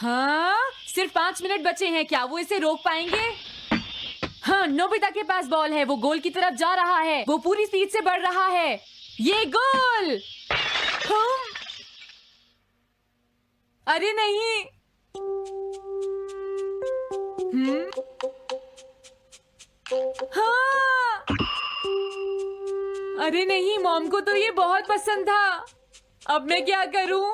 हाँ, सिर्फ 5 मिनट बचे हैं, क्या वो इसे रोक पाएंगे? हाँ, नोबिता के पास बॉल है, वो गोल की तरफ जा रहा है, वो पूरी स्पीड से बढ़ रहा है, ये गोल! हाँ? अरे नहीं! हाँ! अरे नहीं, मॉम को तो ये बहुत पसंद था। अब मैं क्या करूं?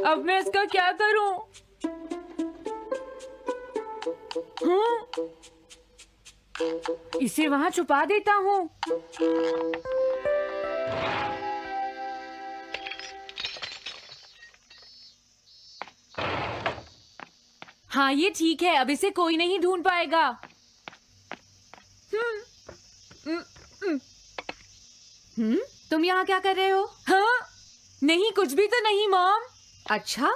अब मैं इसका क्या करूं? इसे वहां छुपा देता हूं। हाँ, ये ठीक है, अब इसे कोई नहीं ढूंढ पाएगा। तुम यहाँ क्या कर रहे हो? हाँ? नहीं, कुछ भी तो नहीं मॉम। अच्छा,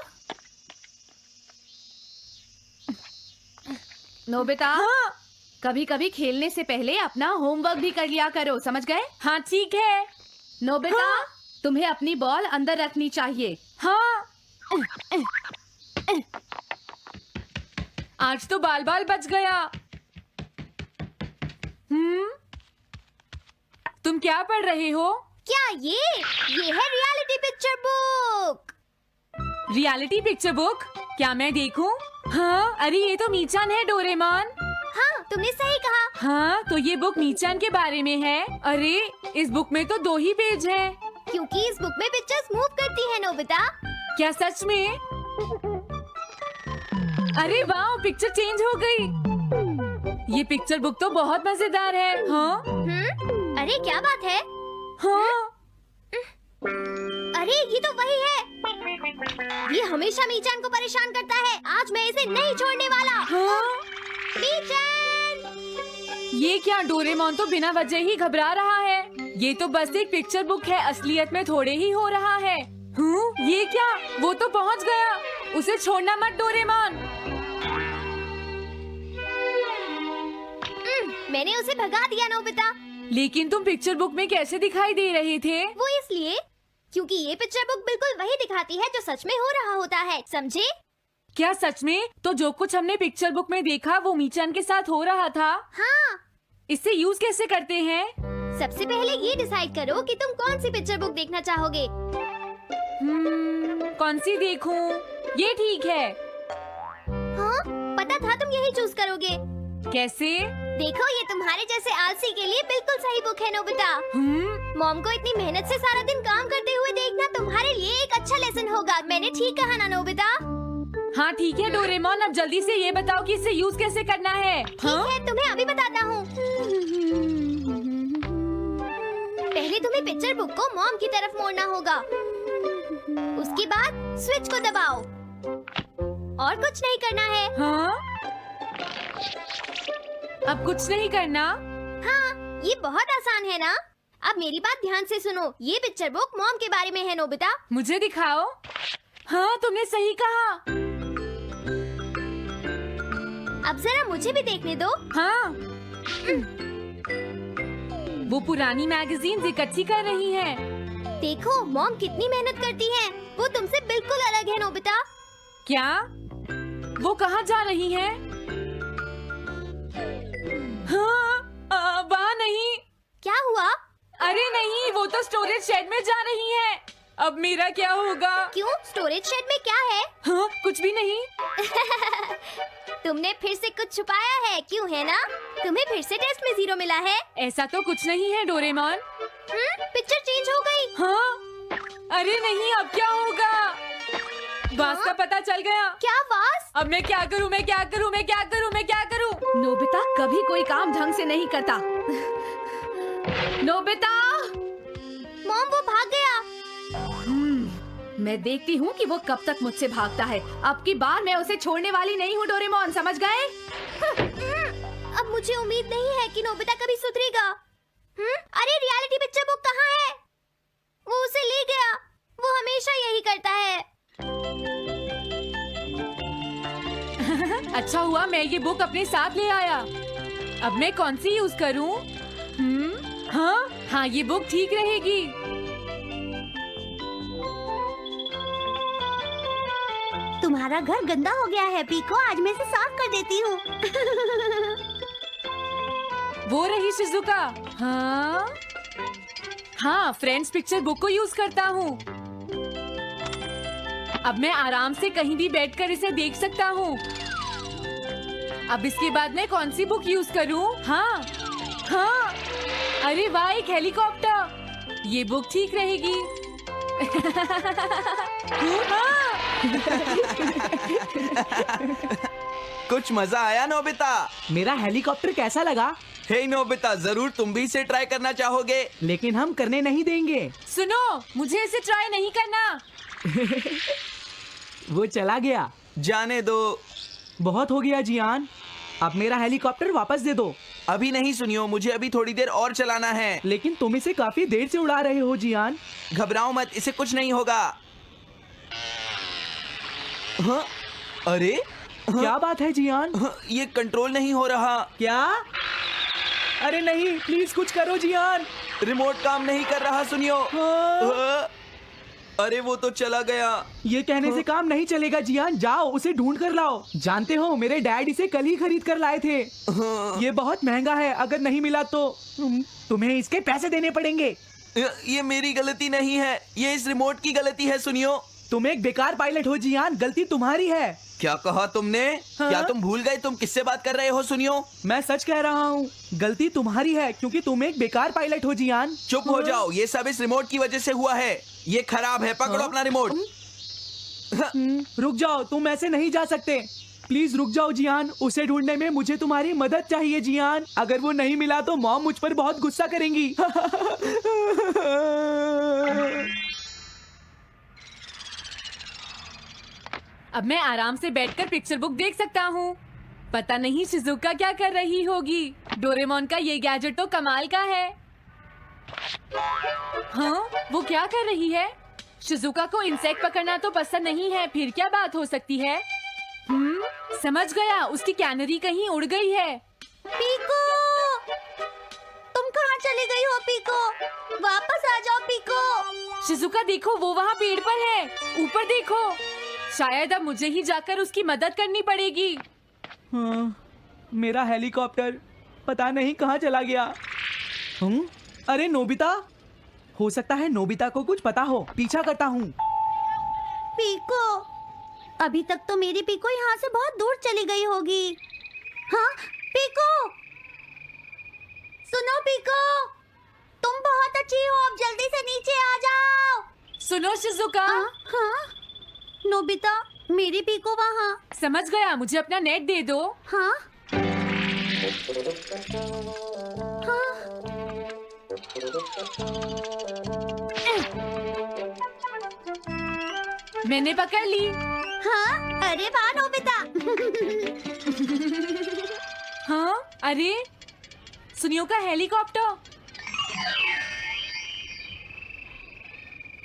नोबिता, हाँ? कभी कभी खेलने से पहले अपना होमवर्क भी कर लिया करो, समझ गए? हाँ ठीक है। नोबिता, हाँ? तुम्हें अपनी बॉल अंदर रखनी चाहिए। हाँ, आज तो बाल बाल बच गया। तुम क्या पढ़ रहे हो? क्या ये है reality picture book. Reality picture book? क्या मैं देखूं? हाँ, अरे ये तो मीचान है, डोरेमोन। हाँ, तुमने सही कहा। हाँ, तो ये बुक मीचान के बारे में है। अरे इस बुक में तो 2 ही पेज हैं। क्योंकि इस बुक में पिक्चर्स मूव करती है नोबिता। क्या सच में? अरे वाह, पिक्चर चेंज हो गई। ये पिक्चर बुक तो बहुत मजेदार है। हाँ? अरे क्या बात है? हाँ? अरे ये तो वही है। ये हमेशा मीचान को परेशान करता है। आज मैं इसे नहीं छोड़ने वाला। हाँ? मीचान! ये क्या, डोरेमोन तो बिना वजह ही घबरा रहा है। ये तो बस एक पिक्चर बुक है, असलियत में थोड़े ही हो रहा है। ये क्या, वो तो पहुंच गया। उसे छोड़ना मत डोरेमोन। मैंने उसे भगा दिया नोबिता। लेकिन तुम पिक्चर बुक में कैसे दिखाई दे रहे थे? वो इसलिए क्योंकि ये पिक्चर बुक बिल्कुल वही दिखाती है जो सच में हो रहा होता है, समझे? क्या सच में? तो जो कुछ हमने पिक्चर बुक में देखा वो मीचान के साथ हो रहा था? हाँ। इससे यूज कैसे करते हैं? सबसे पहले ये डिसाइड करो कि तुम कौन सी पिक्चर बुक देखना चाहोगे। कौन सी देखूं? ये ठीक है। हाँ, पता था तुम यही चूज करोगे। कैसे? देखो, ये तुम्हारे जैसे आलसी के लिए बिल्कुल सही बुक है नोबिता। मॉम को इतनी मेहनत से सारा दिन काम करते हुए देखना तुम्हारे लिए एक अच्छा लेसन होगा। मैंने ठीक कहा ना नोबिता? हाँ ठीक है डोरेमोन, अब जल्दी से ये बताओ कि इसे यूज कैसे करना है। ठीक है, तुम्हें अभी बताता हूँ। पहले तुम्हें पिक्चर बुक को मॉम की तरफ मोड़ना होगा। उसके बाद स्विच को दबाओ और कुछ नहीं करना है। हाँ? अब कुछ नहीं करना? हाँ, ये बहुत आसान है ना? अब मेरी बात ध्यान से सुनो। ये पिक्चर बुक मॉम के बारे में है नोबिता। मुझे दिखाओ। हाँ, तुमने सही कहा। अब जरा मुझे भी देखने दो। हाँ। वो पुरानी मैगजीन्स इकट्ठी कर रही है। देखो, मॉम कितनी मेहनत करती है। वो तुमसे बिल्कुल अलग है नोबिता। क्या? वो कहाँ जा रही है? हाँ, वहाँ नहीं। क्या हुआ? अरे नहीं, वो तो स्टोरेज शेड में जा रही है। अब मेरा क्या होगा? क्यों? स्टोरेज शेड में क्या है? हाँ, कुछ भी नहीं। तुमने फिर से कुछ छुपाया है, क्यों है ना? तुम्हें फिर से टेस्ट में 0 मिला है। ऐसा तो कुछ नहीं है डोरेमोन। पिक्चर चेंज हो गई। हाँ? अरे नहीं, अब क्या होगा? वास का पता चल गया। क्या वास? अब मैं क्या करूँ? मैं क्या करूँ? मैं क्या करूँ? मैं क्या करूँ? नोबिता कभी कोई काम ढंग से नहीं करता। नोबिता! मॉम, वो भाग गया। मैं देखती हूँ कि वो कब तक मुझसे भागता है। अब की बार मैं उसे छोड़ने वाली नहीं हूँ डोरेमोन, समझ गए? अब मुझे उम्मीद नहीं है कि नोबिता कभी सुधरेगा। अरे रियलिटी पिक्चर बुक कहाँ है? वो उसे ले गया। वो हमेशा यही करता है। अच्छा हुआ मैं ये बुक अपने साथ ले आया। अब मैं कौन सी यूज करूं? हाँ, ये बुक ठीक रहेगी। तुम्हारा घर गंदा हो गया है पीको, आज मैं इसे साफ कर देती हूँ। वो रही शिजुका। हाँ, फ्रेंड्स पिक्चर बुक को यूज करता हूँ। अब मैं आराम से कहीं भी बैठकर इसे देख सकता हूँ। अब इसके बाद मैं कौन सी बुक यूज करूँ? हाँ, अरे वाह, एक हेलीकॉप्टर। ये बुक ठीक रहेगी। कुछ मजा आया नोबिता? मेरा हेलीकॉप्टर कैसा लगा? हे नोबिता, जरूर तुम भी इसे ट्राई करना चाहोगे। लेकिन हम करने नहीं देंगे। सुनो, मुझे इसे ट्राई नहीं करना। वो चला गया। जाने दो। बहुत हो गया जियान, अब मेरा हेलीकॉप्टर वापस दे दो। अभी नहीं सुनियो, मुझे अभी थोड़ी देर और चलाना है। लेकिन तुम इसे काफी देर से उड़ा रहे हो जियान। घबराओ मत, इसे कुछ नहीं होगा। हाँ? अरे क्या बात है जियान? ये कंट्रोल नहीं हो रहा। क्या? अरे नहीं, प्लीज कुछ करो जियान। रिमोट काम नहीं कर रहा, सुनियो। हाँ। अरे वो तो चला गया। ये कहने से काम नहीं चलेगा जियान, जाओ उसे ढूंढ कर लाओ। जानते हो मेरे डैड इसे कल ही खरीद कर लाए थे। ये बहुत महंगा है, अगर नहीं मिला तो तुम्हें इसके पैसे देने पड़ेंगे। ये मेरी गलती नहीं है, ये इस रिमोट की गलती है, सुनियो। तुम एक बेकार पायलट हो जियान, गलती तुम्हारी है। क्या कहा तुमने? हाँ? क्या तुम भूल गए तुम किससे बात कर रहे हो? सुनियो, मैं सच कह रहा हूँ, गलती तुम्हारी है क्योंकि तुम एक बेकार पायलट हो जियान। चुप हो जाओ, ये सब इस रिमोट की वजह से हुआ है। ये खराब है, पकड़ो अपना रिमोट। रुक जाओ, तुम ऐसे नहीं जा सकते। प्लीज रुक जाओ जियान, उसे ढूंढने में मुझे तुम्हारी मदद चाहिए जियान। अगर वो नहीं मिला तो मॉम मुझ पर बहुत गुस्सा करेंगी। अब मैं आराम से बैठकर पिक्चर बुक देख सकता हूँ। पता नहीं शिजुका क्या कर रही होगी। डोरेमोन का ये गैजेट तो कमाल का है। हाँ, वो क्या कर रही है? शिजुका को इंसेक्ट पकड़ना तो पसंद नहीं है, फिर क्या बात हो सकती है? समझ गया, उसकी कैनरी कहीं उड़ गई है। पीको, तुम कहाँ चली गई हो पीको? वापस आ जाओ पीको। शिजुका देखो, वो वहाँ पेड़ पर है। ऊपर देखो। शायद अब मुझे ही जाकर उसकी मदद करनी पड़ेगी। हाँ, मेरा हेलीकॉप्टर पता नहीं कहाँ चला गया। अरे नोबिता, हो सकता है नोबिता को कुछ पता हो, पीछा करता हूँ। पीको, अभी तक तो मेरी पीको यहाँ से बहुत दूर चली गई होगी। हाँ पीको, सुनो पीको, तुम बहुत अच्छी हो, अब जल्दी से नीचे आ जाओ। सुनो शिजुका। हाँ? नोबिता, मेरी पीको वहाँ। समझ गया, मुझे अपना नेट दे दो। हाँ? मैंने पकड़ ली। हाँ? अरे वाह नोबिता। हाँ, अरे सुनियो का हेलीकॉप्टर।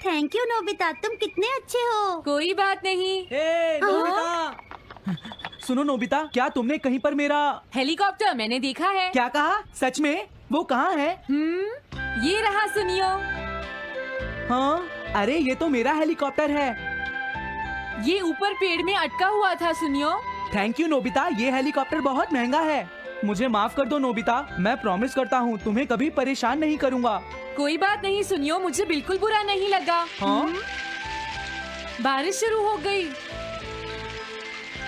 थैंक यू नोबिता, तुम कितने अच्छे हो। कोई बात नहीं। हे नोबिता, सुनो नोबिता, क्या तुमने कहीं पर मेरा हेलीकॉप्टर मैंने देखा है। क्या कहा? सच में? वो कहाँ है? ये रहा सुनियो। हाँ, अरे ये तो मेरा हेलीकॉप्टर है। ये ऊपर पेड़ में अटका हुआ था सुनियो। थैंक यू नोबिता, ये हेलीकॉप्टर बहुत महंगा है। मुझे माफ कर दो नोबिता, मैं प्रॉमिस करता हूँ तुम्हें कभी परेशान नहीं करूँगा। कोई बात नहीं सुनियो, मुझे बिल्कुल बुरा नहीं लगा। हाँ? बारिश शुरू हो गई।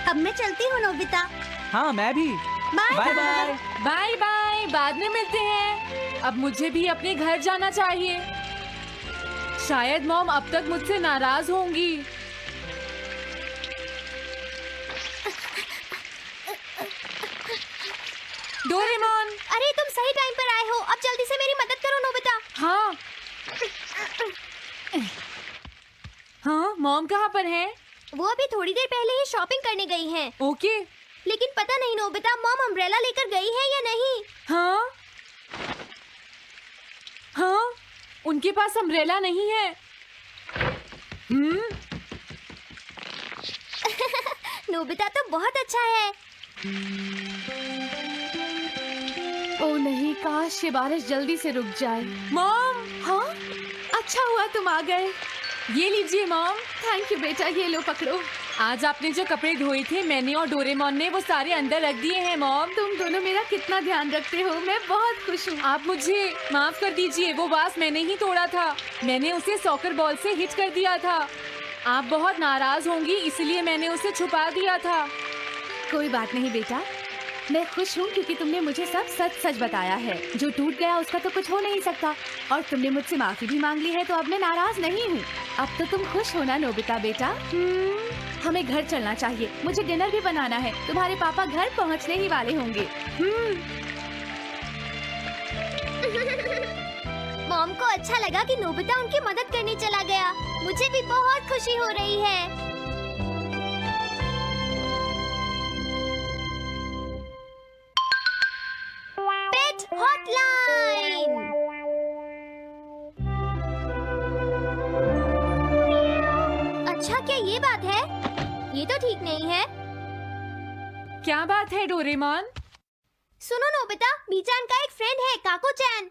अब मैं चलती हूँ नोबिता। हाँ, मैं भी। Bye bye bye. Bye. Bye bye, बाद में मिलते हैं। अब मुझे भी अपने घर जाना चाहिए। शायद मॉम अब तक मुझसे नाराज होंगी। डोरेमोन। अरे तुम सही टाइम पर आए हो, अब जल्दी से मेरी मदद करो नोबिता। हाँ। हाँ, मॉम कहाँ पर है? वो अभी थोड़ी देर पहले ही शॉपिंग करने गई हैं। ओके। लेकिन पता नहीं नोबिता, मॉम अम्ब्रेला लेकर गई है या नहीं। हाँ हाँ, उनके पास अम्ब्रेला नहीं है। नोबिता तो बहुत अच्छा है। ओ नहीं, काश ये बारिश जल्दी से रुक जाए। मॉम, हाँ, अच्छा हुआ तुम आ गए। ये लीजिए मॉम। थैंक यू बेटा, ये लो पकड़ो। आज आपने जो कपड़े धोए थे मैंने और डोरेमोन ने वो सारे अंदर रख दिए हैं मॉम। तुम दोनों मेरा कितना ध्यान रखते हो, मैं बहुत खुश हूँ। आप मुझे माफ कर दीजिए, वो वास मैंने ही तोड़ा था। मैंने उसे सॉकर बॉल से हिट कर दिया था। आप बहुत नाराज होंगी इसलिए मैंने उसे छुपा दिया था। कोई बात नहीं बेटा, मैं खुश हूँ क्योंकि तुमने मुझे सब सच सच बताया है। जो टूट गया उसका तो कुछ हो नहीं सकता, और तुमने मुझसे माफी भी मांग ली है, तो अब मैं नाराज नहीं हूँ। अब तो तुम खुश हो ना नोबिता बेटा? हमें घर चलना चाहिए, मुझे डिनर भी बनाना है। तुम्हारे पापा घर पहुँचने ही वाले होंगे। मॉम को अच्छा लगा कि नोबिता उनकी मदद करने चला गया। मुझे भी बहुत खुशी हो रही है। पेट हॉटलाइन। अच्छा, क्या ये बात है? ये तो ठीक नहीं है। क्या बात है डोरेमोन? सुनो नोबिता, मीचान का एक फ्रेंड है, काको-चैन।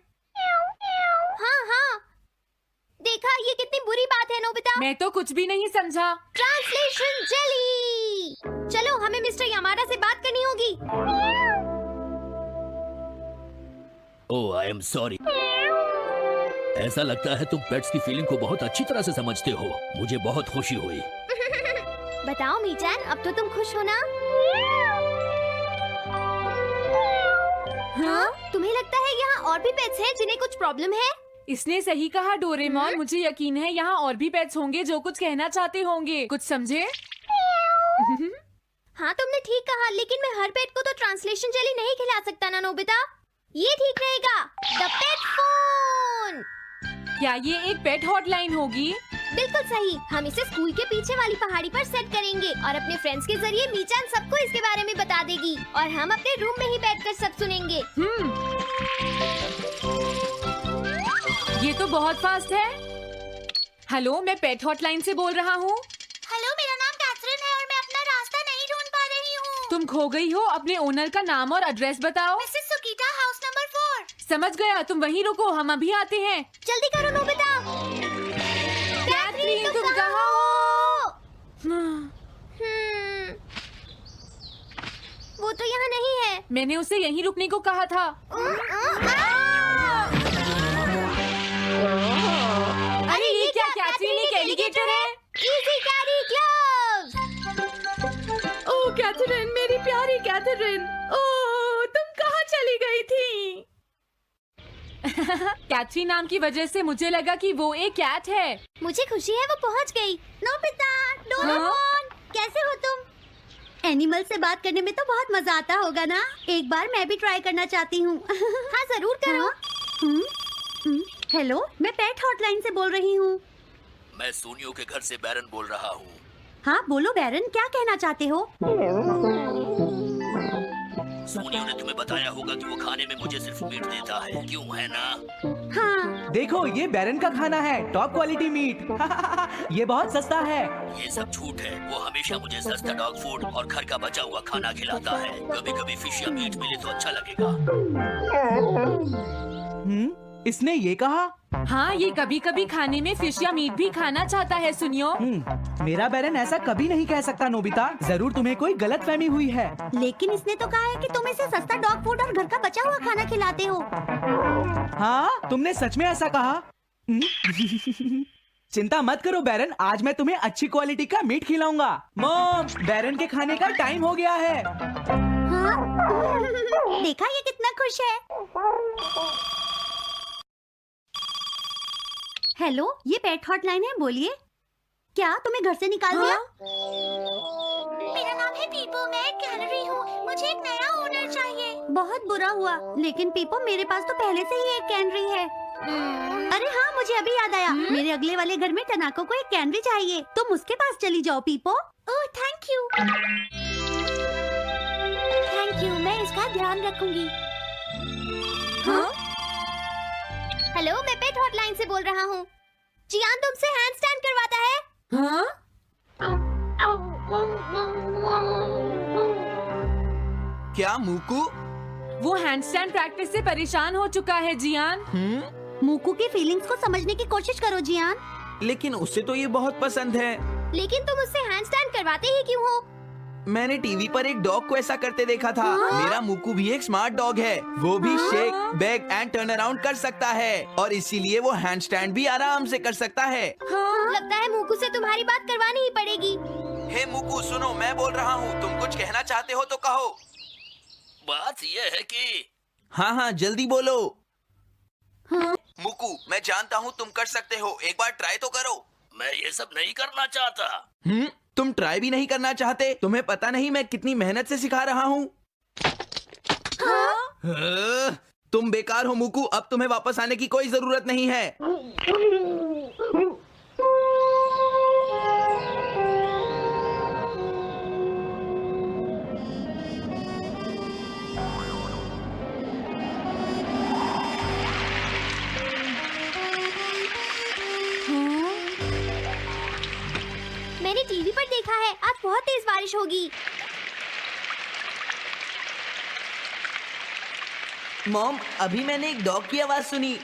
हाँ हाँ, देखा, ये कितनी बुरी बात है नोबिता। मैं तो कुछ भी नहीं समझा। Translation jelly. चलो, हमें मिस्टर यामाडा से बात करनी होगी। ओह, आई एम सॉरी। ऐसा लगता है तुम पेट्स की फीलिंग को बहुत अच्छी तरह से समझते हो। मुझे बहुत खुशी हुई। बताओ मीचान, अब तो तुम खुश हो ना? हाँ? तुम्हें लगता है यहाँ और भी पेट्स हैं जिन्हें कुछ प्रॉब्लम है? इसने सही कहा डोरेमोन। मुझे यकीन है यहाँ और भी पेट्स होंगे जो कुछ कहना चाहते होंगे। कुछ समझे? हाँ, तुमने ठीक कहा, लेकिन मैं हर पेट को तो ट्रांसलेशन जेली नहीं खिला सकता ना नोबिता। ये ठीक रहेगा। The pet phone. क्या ये एक पेट हॉटलाइन होगी? बिल्कुल सही। हम इसे स्कूल के पीछे वाली पहाड़ी पर सेट करेंगे और अपने फ्रेंड्स के जरिए मीचान सबको इसके बारे में बता देगी और हम अपने रूम में ही बैठकर सब सुनेंगे। ये तो बहुत फास्ट है। हेलो, मैं पेट हॉटलाइन से बोल रहा हूँ। हेलो, मेरा नाम कैथरीन है और मैं अपना रास्ता नहीं ढूंढ पा रही हूँ। तुम खो गई हो, अपने ओनर का नाम और एड्रेस बताओ। Mrs Sukita, house number 4। समझ गया, तुम वहीं रुको, हम अभी आते हैं। जल्दी करो नोबिता। कैथरीन, तुम कहाँ हो? वो तो यहाँ नहीं है। मैंने उसे यहीं रुकने को कहा था। अरे ये क्या? कैथरीन एक एलिगेटर है। Easy carry gloves. Oh Catherine, मेरी प्यारी कैथरीन, ओह तुम कहाँ चली गई थी? कैथरीन नाम की वजह से मुझे लगा कि वो एक कैट है। मुझे खुशी है वो पहुंच गई। नोबिता, डोरेमोन, कैसे हो तुम? एनिमल से बात करने में तो बहुत मजा आता होगा ना? एक बार मैं भी ट्राई करना चाहती हूँ। हाँ जरूर करो। हेलो, मैं पेट हॉटलाइन से बोल रही हूँ। मैं सोनियो के घर से बैरन बोल रहा हूँ। हाँ बोलो बैरन, क्या कहना चाहते हो? सोनियो ने तुम्हें बताया होगा कि वो खाने में मुझे सिर्फ मीट देता है, क्यों है ना? हाँ। देखो, ये बैरन का खाना है, टॉप क्वालिटी मीट। ये बहुत सस्ता है। ये सब झूठ है। वो हमेशा मुझे सस्ता डॉग फूड और घर का बचा हुआ खाना खिलाता है। कभी कभी फिश या मीट मिले तो अच्छा लगेगा। इसने ये कहा? हाँ, ये कभी कभी खाने में फिश या मीट भी खाना चाहता है। सुनियो, मेरा बैरन ऐसा कभी नहीं कह सकता नोबिता। जरूर तुम्हें कोई गलतफहमी हुई है। लेकिन इसने तो कहा है कि तुम इसे सस्ता डॉग फूड और घर का बचा हुआ खाना खिलाते हो। हाँ, तुमने सच में ऐसा कहा? चिंता मत करो बैरन, आज मैं तुम्हें अच्छी क्वालिटी का मीट खिलाऊंगा। मॉम, बैरन के खाने का टाइम हो गया है। हाँ? देखा ये कितना खुश है। हेलो, ये पेट हॉटलाइन है, बोलिए। क्या तुम्हें घर से निकाल दिया? मेरा नाम है पीपो, मैं एक कैनरी हूँ। मुझे एक नया ओनर चाहिए। बहुत बुरा हुआ, लेकिन पीपो मेरे पास तो पहले से ही एक कैनरी है। अरे हाँ, मुझे अभी याद आया। मेरे अगले वाले घर में टनाको को एक कैनरी चाहिए। तुम उसके पास चली जाओ पीपो। Oh thank you. Thank you, मैं इसका ध्यान रखूंगी। हाँ? हेलो, मैं पेट हॉटलाइन से बोल रहा हूँ। जियान तुमसे हैंडस्टैंड करवाता है। हाँ? क्या मूकू? वो हैंडस्टैंड प्रैक्टिस से परेशान हो चुका है जियान। मूकू की फीलिंग्स को समझने की कोशिश करो जियान। लेकिन उसे तो ये बहुत पसंद है। लेकिन तुम उससे हैंडस्टैंड करवाते ही क्यों हो? मैंने टीवी पर एक डॉग को ऐसा करते देखा था। मेरा मूकू भी एक स्मार्ट डॉग है। वो भी shake, bag and turn around कर सकता है और इसीलिए वो हैंडस्टैंड भी आराम से कर सकता है। लगता है मूकू से तुम्हारी बात करवानी ही पड़ेगी। हे मूकू सुनो, मैं बोल रहा हूँ, तुम कुछ कहना चाहते हो तो कहो। बात यह है कि हाँ हाँ जल्दी बोलो। मूकू, मैं जानता हूँ तुम कर सकते हो, एक बार ट्राई तो करो। मैं ये सब नहीं करना चाहता। तुम ट्राई भी नहीं करना चाहते? तुम्हें पता नहीं मैं कितनी मेहनत से सिखा रहा हूँ। तुम बेकार हो मूकू, अब तुम्हें वापस आने की कोई जरूरत नहीं है। मैंने टीवी पर देखा है आज बहुत तेज बारिश होगी। मॉम, अभी मैंने एक डॉग की आवाज सुनी।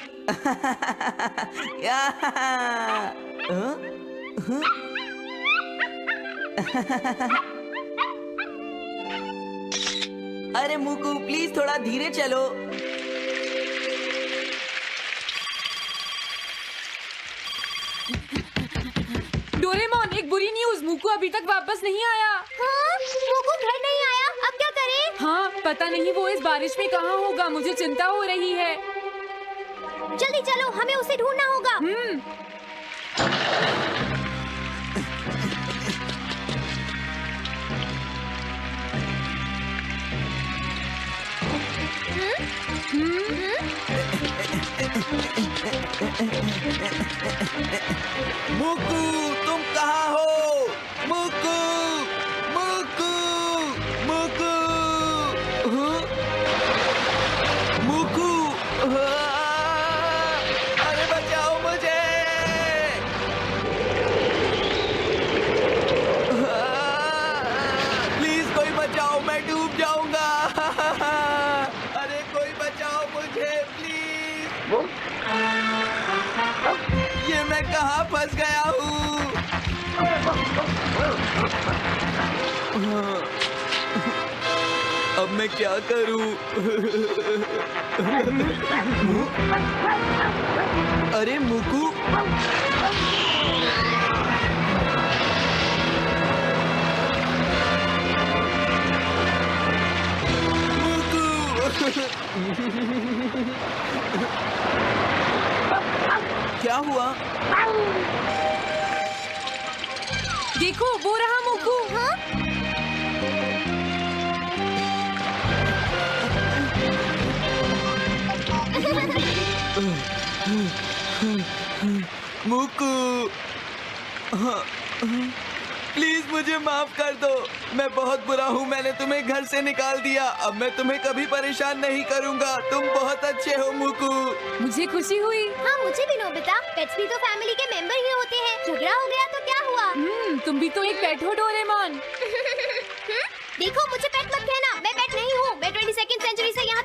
अरे मूकू प्लीज थोड़ा धीरे चलो। डोरेमोन, एक बुरी न्यूज़, मूकू अभी तक वापस नहीं आया। हाँ? मूकू घर नहीं आया, अब क्या करें? हाँ, पता नहीं वो इस बारिश में कहाँ होगा, मुझे चिंता हो रही है। जल्दी चलो, हमें उसे ढूंढना होगा। मूकू तुम कहाँ हो? मूकू, मूकू, मूकू, मूकू, अरे बचाओ मुझे। प्लीज कोई बचाओ, मैं डूब जाऊंगा। अरे कोई बचाओ मुझे प्लीज। ये मैं कहाँ फंस गया हूँ? अब मैं क्या करूँ? अरे मूकू, क्या हुआ? देखो, वो रहा मूकू। हाँ? मूकू, प्लीज मुझे माफ कर दो। मैं बहुत बुरा हूँ, मैंने तुम्हें घर से निकाल दिया। अब मैं तुम्हें कभी परेशान नहीं करूँगा। तुम बहुत अच्छे हो मूकू। मुझे खुशी हुई। हाँ मुझे भी नोबिता, पेट्स भी तो फैमिली के मेंबर ही होते हैं। झगड़ा हो गया तो क्या हुआ? तुम भी तो एक पेट हो डोरेमोन। देखो मुझे पेट मत कहना, मैं पेट नहीं हूँ। मैं 22वीं सेंचुरी से यहाँ